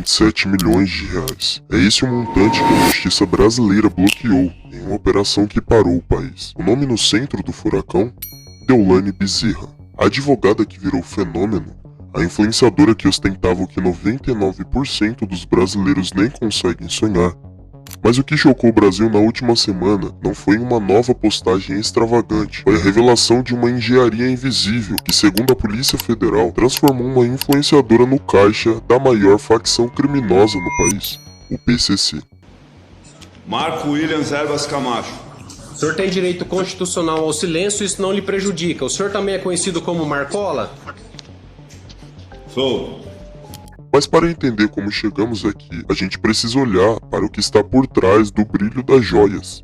27 milhões de reais. É esse o montante que a justiça brasileira bloqueou em uma operação que parou o país. O nome no centro do furacão? Deolane Bezerra. A advogada que virou fenômeno, a influenciadora que ostentava o que 99% dos brasileiros nem conseguem sonhar. Mas o que chocou o Brasil na última semana não foi uma nova postagem extravagante, foi a revelação de uma engenharia invisível que, segundo a Polícia Federal, transformou uma influenciadora no caixa da maior facção criminosa no país, o PCC. Marco Williams Erbas Camacho. O senhor tem direito constitucional ao silêncio e isso não lhe prejudica. O senhor também é conhecido como Marcola? Sou. Mas para entender como chegamos aqui, a gente precisa olhar para o que está por trás do brilho das joias.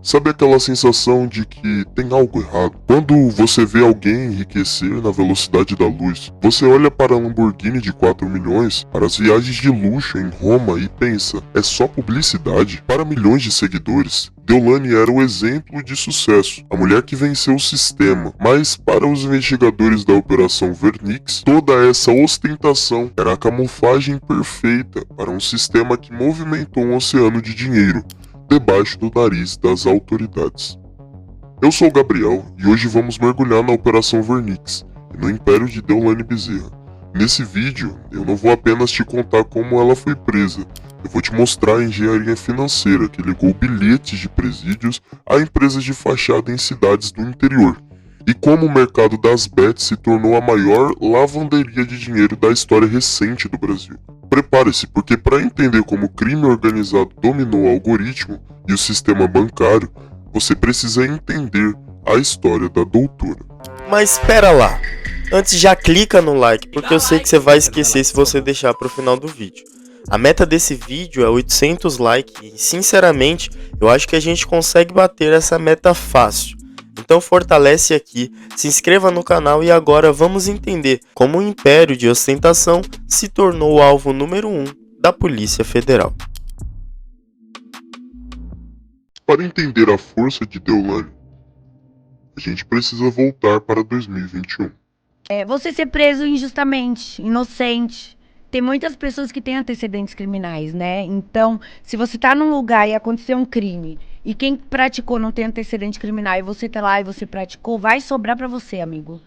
Sabe aquela sensação de que tem algo errado? Quando você vê alguém enriquecer na velocidade da luz, você olha para a Lamborghini de 4 milhões, para as viagens de luxo em Roma e pensa, é só publicidade? Para milhões de seguidores, Deolane era o exemplo de sucesso, a mulher que venceu o sistema. Mas para os investigadores da Operação Vernix, toda essa ostentação era a camuflagem perfeita para um sistema que movimentou um oceano de dinheiro debaixo do nariz das autoridades. Eu sou o Gabriel e hoje vamos mergulhar na Operação Vernix e no império de Deolane Bezerra. Nesse vídeo, eu não vou apenas te contar como ela foi presa, eu vou te mostrar a engenharia financeira que ligou bilhetes de presídios a empresas de fachada em cidades do interior, e como o mercado das bets se tornou a maior lavanderia de dinheiro da história recente do Brasil. Prepare-se, porque para entender como o crime organizado dominou o algoritmo e o sistema bancário, você precisa entender a história da doutora. Mas espera lá, antes já clica no like, porque eu sei que você vai esquecer se você deixar para o final do vídeo. A meta desse vídeo é 800 likes e sinceramente eu acho que a gente consegue bater essa meta fácil. Então fortalece aqui, se inscreva no canal e agora vamos entender como o império de ostentação se tornou o alvo número 1 da Polícia Federal. Para entender a força de Deolane, a gente precisa voltar para 2021. Você ser preso injustamente, inocente. Tem muitas pessoas que têm antecedentes criminais, né? Então, se você tá num lugar e aconteceu um crime, e quem praticou não tem antecedente criminal, e você tá lá e você praticou, vai sobrar pra você, amigo.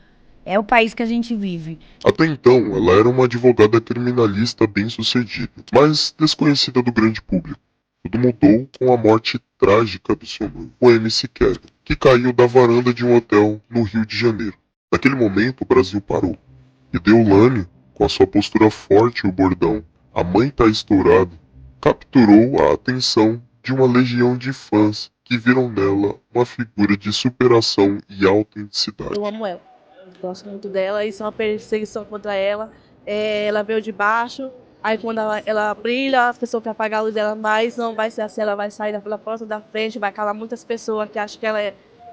É o país que a gente vive. Até então, ela era uma advogada criminalista bem-sucedida, mas desconhecida do grande público. Tudo mudou com a morte trágica do seu noivo, o MC Kevin, que caiu da varanda de um hotel no Rio de Janeiro. Naquele momento, o Brasil parou. E Deolane, com a sua postura forte e o bordão "a mãe tá estourada", capturou a atenção de uma legião de fãs que viram nela uma figura de superação e autenticidade. Eu amo ela. Eu gosto muito dela. Isso é uma perseguição contra ela. Ela veio de baixo. Aí quando ela brilha, as pessoas querem apagar a luz dela, mas não vai ser assim. Ela vai sair pela porta da frente, vai calar muitas pessoas que acham que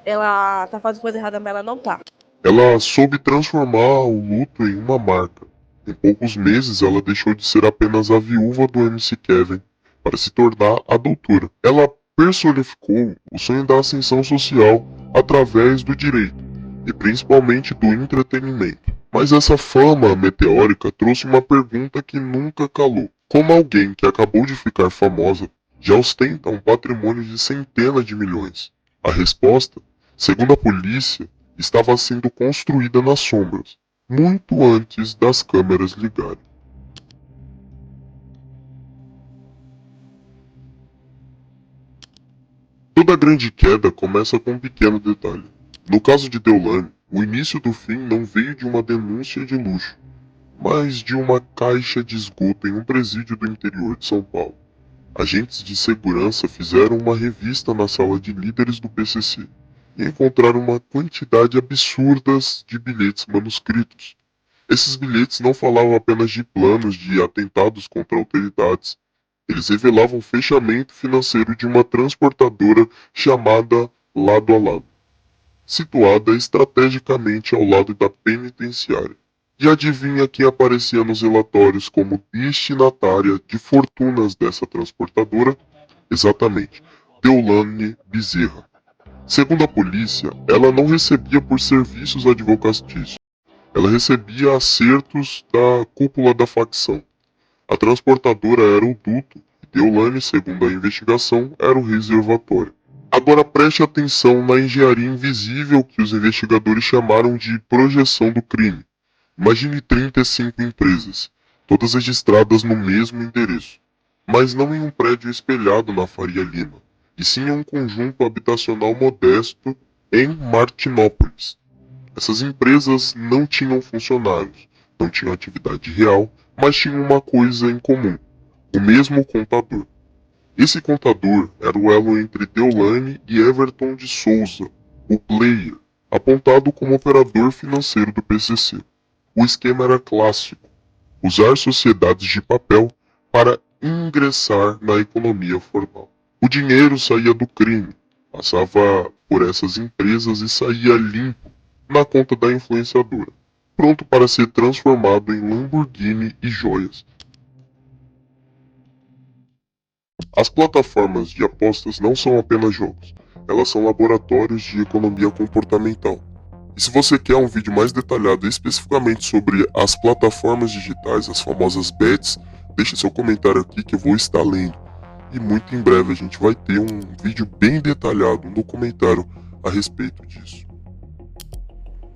ela tá fazendo coisa errada, mas ela não tá. Ela soube transformar o luto em uma marca. Em poucos meses, ela deixou de ser apenas a viúva do MC Kevin para se tornar a doutora. Ela personificou o sonho da ascensão social através do direito e principalmente do entretenimento. Mas essa fama meteórica trouxe uma pergunta que nunca calou. Como alguém que acabou de ficar famosa já ostenta um patrimônio de centenas de milhões? A resposta, segundo a polícia, estava sendo construída nas sombras, muito antes das câmeras ligarem. Toda grande queda começa com um pequeno detalhe. No caso de Deolane, o início do fim não veio de uma denúncia de luxo, mas de uma caixa de esgoto em um presídio do interior de São Paulo. Agentes de segurança fizeram uma revista na sala de líderes do PCC e encontraram uma quantidade absurda de bilhetes manuscritos. Esses bilhetes não falavam apenas de planos de atentados contra autoridades. Eles revelavam o fechamento financeiro de uma transportadora chamada Lado a Lado, situada estrategicamente ao lado da penitenciária. E adivinha quem aparecia nos relatórios como destinatária de fortunas dessa transportadora? Exatamente, Deolane Bezerra. Segundo a polícia, ela não recebia por serviços advocatícios. Ela recebia acertos da cúpula da facção. A transportadora era o duto e Deolane, segundo a investigação, era o reservatório. Agora preste atenção na engenharia invisível que os investigadores chamaram de projeção do crime. Imagine 35 empresas, todas registradas no mesmo endereço, mas não em um prédio espelhado na Faria Lima, e sim em um conjunto habitacional modesto em Martinópolis. Essas empresas não tinham funcionários, não tinham atividade real, mas tinham uma coisa em comum: o mesmo contador. Esse contador era o elo entre Deolane e Everton de Souza, o player, apontado como operador financeiro do PCC. O esquema era clássico: usar sociedades de papel para ingressar na economia formal. O dinheiro saía do crime, passava por essas empresas e saía limpo na conta da influenciadora, pronto para ser transformado em Lamborghini e joias. As plataformas de apostas não são apenas jogos, elas são laboratórios de economia comportamental. E se você quer um vídeo mais detalhado especificamente sobre as plataformas digitais, as famosas bets, deixe seu comentário aqui que eu vou estar lendo. E muito em breve a gente vai ter um vídeo bem detalhado, um documentário a respeito disso.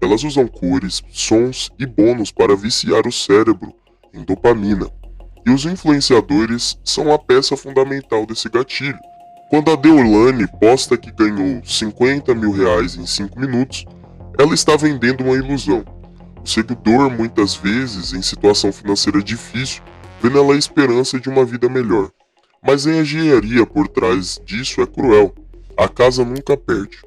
Elas usam cores, sons e bônus para viciar o cérebro em dopamina. E os influenciadores são a peça fundamental desse gatilho. Quando a Deolane posta que ganhou 50 mil reais em 5 minutos, ela está vendendo uma ilusão. O seguidor, muitas vezes, em situação financeira difícil, vê nela a esperança de uma vida melhor. Mas a engenharia por trás disso é cruel. A casa nunca perde.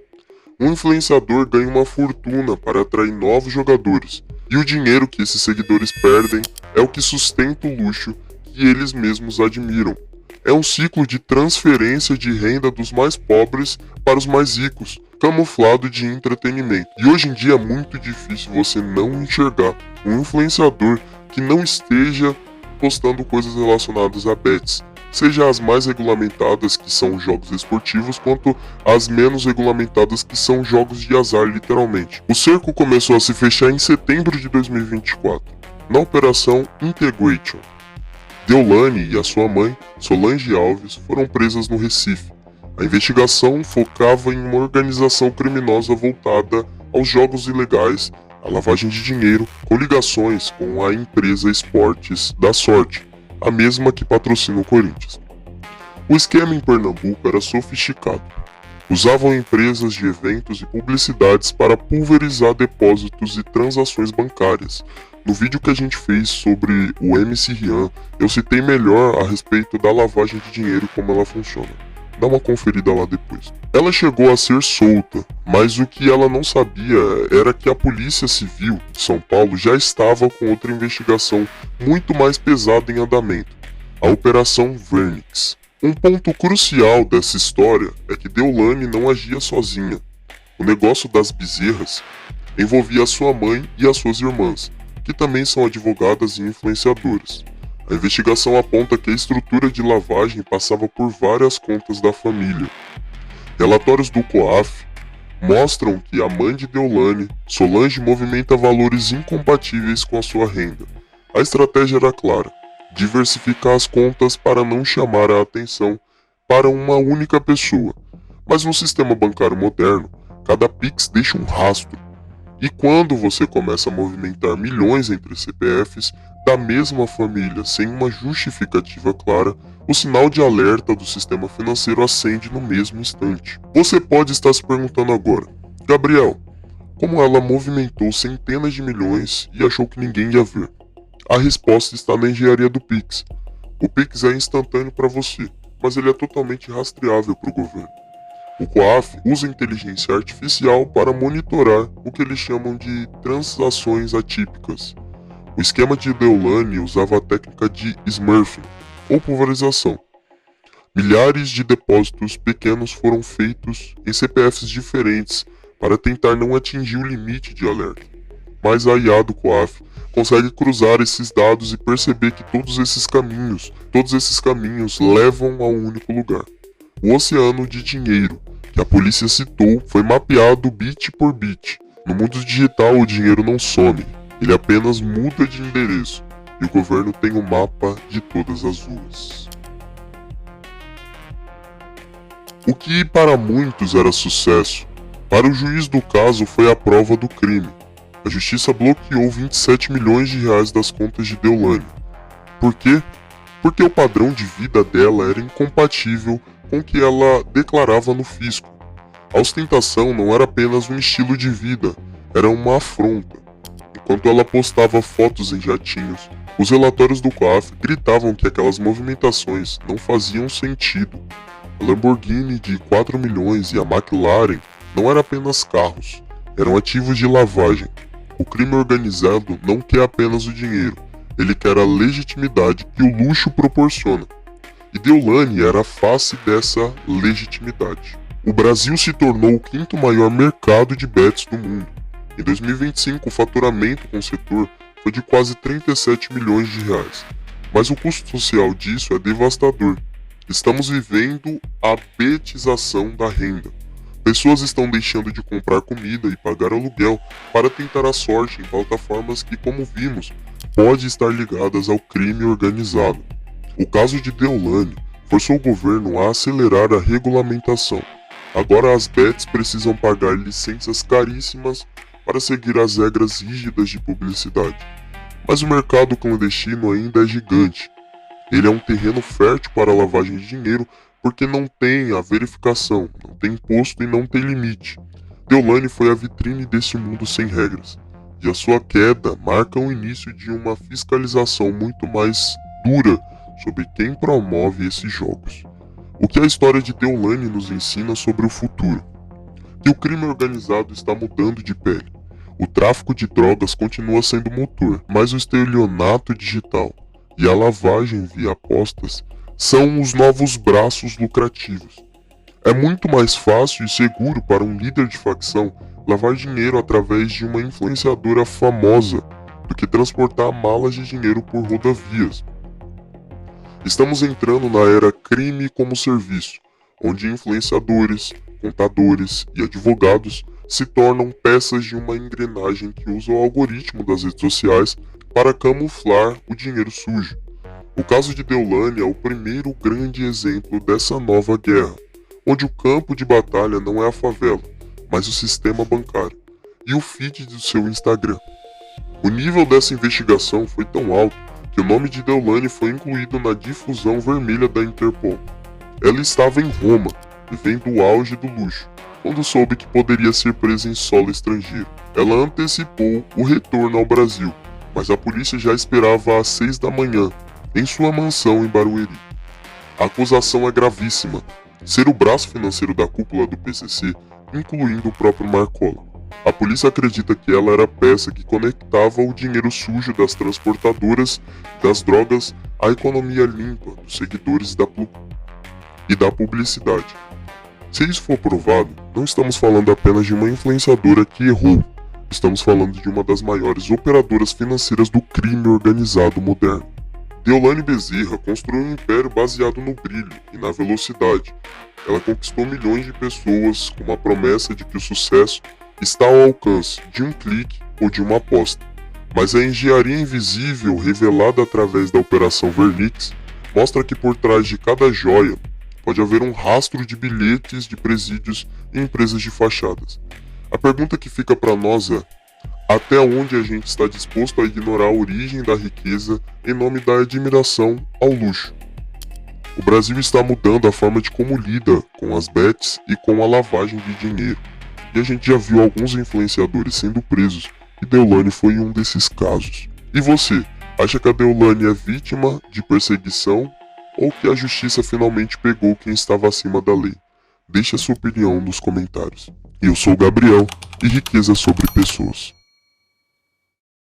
Um influenciador ganha uma fortuna para atrair novos jogadores, e o dinheiro que esses seguidores perdem é o que sustenta o luxo que eles mesmos admiram. É um ciclo de transferência de renda dos mais pobres para os mais ricos, camuflado de entretenimento. E hoje em dia é muito difícil você não enxergar um influenciador que não esteja postando coisas relacionadas a bets, seja as mais regulamentadas, que são jogos esportivos, quanto as menos regulamentadas, que são jogos de azar, literalmente. O cerco começou a se fechar em setembro de 2024, na Operação Integration. Deolane e a sua mãe, Solange Alves, foram presas no Recife. A investigação focava em uma organização criminosa voltada aos jogos ilegais, à lavagem de dinheiro, com ligações com a empresa Esportes da Sorte, a mesma que patrocina o Corinthians. O esquema em Pernambuco era sofisticado. Usavam empresas de eventos e publicidades para pulverizar depósitos e transações bancárias. No vídeo que a gente fez sobre o MC Rian, eu citei melhor a respeito da lavagem de dinheiro e como ela funciona. Dá uma conferida lá depois. Ela chegou a ser solta, mas o que ela não sabia era que a Polícia Civil de São Paulo já estava com outra investigação muito mais pesada em andamento, a Operação Vernix. Um ponto crucial dessa história é que Deolane não agia sozinha. O negócio das bezerras envolvia a sua mãe e as suas irmãs, que também são advogadas e influenciadoras. A investigação aponta que a estrutura de lavagem passava por várias contas da família. Relatórios do COAF mostram que a mãe de Deolane, Solange, movimenta valores incompatíveis com a sua renda. A estratégia era clara: diversificar as contas para não chamar a atenção para uma única pessoa. Mas no sistema bancário moderno, cada Pix deixa um rastro. E quando você começa a movimentar milhões entre CPFs da mesma família sem uma justificativa clara, o sinal de alerta do sistema financeiro acende no mesmo instante. Você pode estar se perguntando agora: Gabriel, como ela movimentou centenas de milhões e achou que ninguém ia ver? A resposta está na engenharia do Pix. O Pix é instantâneo para você, mas ele é totalmente rastreável para o governo. O COAF usa inteligência artificial para monitorar o que eles chamam de transações atípicas. O esquema de Deolane usava a técnica de smurfing, ou pulverização. Milhares de depósitos pequenos foram feitos em CPFs diferentes para tentar não atingir o limite de alerta. Mas a IA do COAF consegue cruzar esses dados e perceber que todos esses caminhos levam a um único lugar. O oceano de dinheiro que a polícia citou foi mapeado bit por bit. No mundo digital, o dinheiro não some, ele apenas muda de endereço. e o governo tem um mapa de todas as ruas. O que para muitos era sucesso, para o juiz do caso foi a prova do crime. A justiça bloqueou 27 milhões de reais das contas de Deolane. Por quê? Porque o padrão de vida dela era incompatível com o que ela declarava no fisco. A ostentação não era apenas um estilo de vida, era uma afronta. Enquanto ela postava fotos em jatinhos, os relatórios do COAF gritavam que aquelas movimentações não faziam sentido. A Lamborghini de 4 milhões e a McLaren não eram apenas carros, eram ativos de lavagem. O crime organizado não quer apenas o dinheiro, ele quer a legitimidade que o luxo proporciona. E Deolane era a face dessa legitimidade. O Brasil se tornou o 5º maior mercado de bets do mundo. Em 2025, o faturamento com o setor foi de quase 37 milhões de reais. Mas o custo social disso é devastador. Estamos vivendo a betização da renda. Pessoas estão deixando de comprar comida e pagar aluguel para tentar a sorte em plataformas que, como vimos, podem estar ligadas ao crime organizado. O caso de Deolane forçou o governo a acelerar a regulamentação. Agora as bets precisam pagar licenças caríssimas para seguir as regras rígidas de publicidade. Mas o mercado clandestino ainda é gigante. Ele é um terreno fértil para a lavagem de dinheiro porque não tem a verificação, não tem imposto e não tem limite. Deolane foi a vitrine desse mundo sem regras. E a sua queda marca o início de uma fiscalização muito mais dura sobre quem promove esses jogos. O que a história de Deolane nos ensina sobre o futuro? Que o crime organizado está mudando de pele. O tráfico de drogas continua sendo motor, mas o estelionato digital e a lavagem via apostas são os novos braços lucrativos. É muito mais fácil e seguro para um líder de facção lavar dinheiro através de uma influenciadora famosa do que transportar malas de dinheiro por rodovias. Estamos entrando na era crime como serviço, onde influenciadores, contadores e advogados se tornam peças de uma engrenagem que usa o algoritmo das redes sociais para camuflar o dinheiro sujo. O caso de Deolane é o primeiro grande exemplo dessa nova guerra, onde o campo de batalha não é a favela, mas o sistema bancário e o feed do seu Instagram. O nível dessa investigação foi tão alto que o nome de Deolane foi incluído na difusão vermelha da Interpol. Ela estava em Roma, vivendo o auge do luxo, quando soube que poderia ser presa em solo estrangeiro. Ela antecipou o retorno ao Brasil, mas a polícia já esperava às 6 da manhã, em sua mansão em Barueri. A acusação é gravíssima, ser o braço financeiro da cúpula do PCC, incluindo o próprio Marcola. A polícia acredita que ela era a peça que conectava o dinheiro sujo das transportadoras das drogas à economia limpa dos seguidores e da publicidade. Se isso for provado, não estamos falando apenas de uma influenciadora que errou, estamos falando de uma das maiores operadoras financeiras do crime organizado moderno. Deolane Bezerra construiu um império baseado no brilho e na velocidade. Ela conquistou milhões de pessoas com uma promessa de que o sucesso está ao alcance de um clique ou de uma aposta. Mas a engenharia invisível revelada através da Operação Vernix mostra que por trás de cada joia pode haver um rastro de bilhetes de presídios e empresas de fachadas. A pergunta que fica para nós é: até onde a gente está disposto a ignorar a origem da riqueza em nome da admiração ao luxo? O Brasil está mudando a forma de como lida com as bets e com a lavagem de dinheiro. E a gente já viu alguns influenciadores sendo presos, e Deolane foi um desses casos. E você, acha que a Deolane é vítima de perseguição ou que a justiça finalmente pegou quem estava acima da lei? Deixe a sua opinião nos comentários. Eu sou o Gabriel, e riqueza sobre pessoas.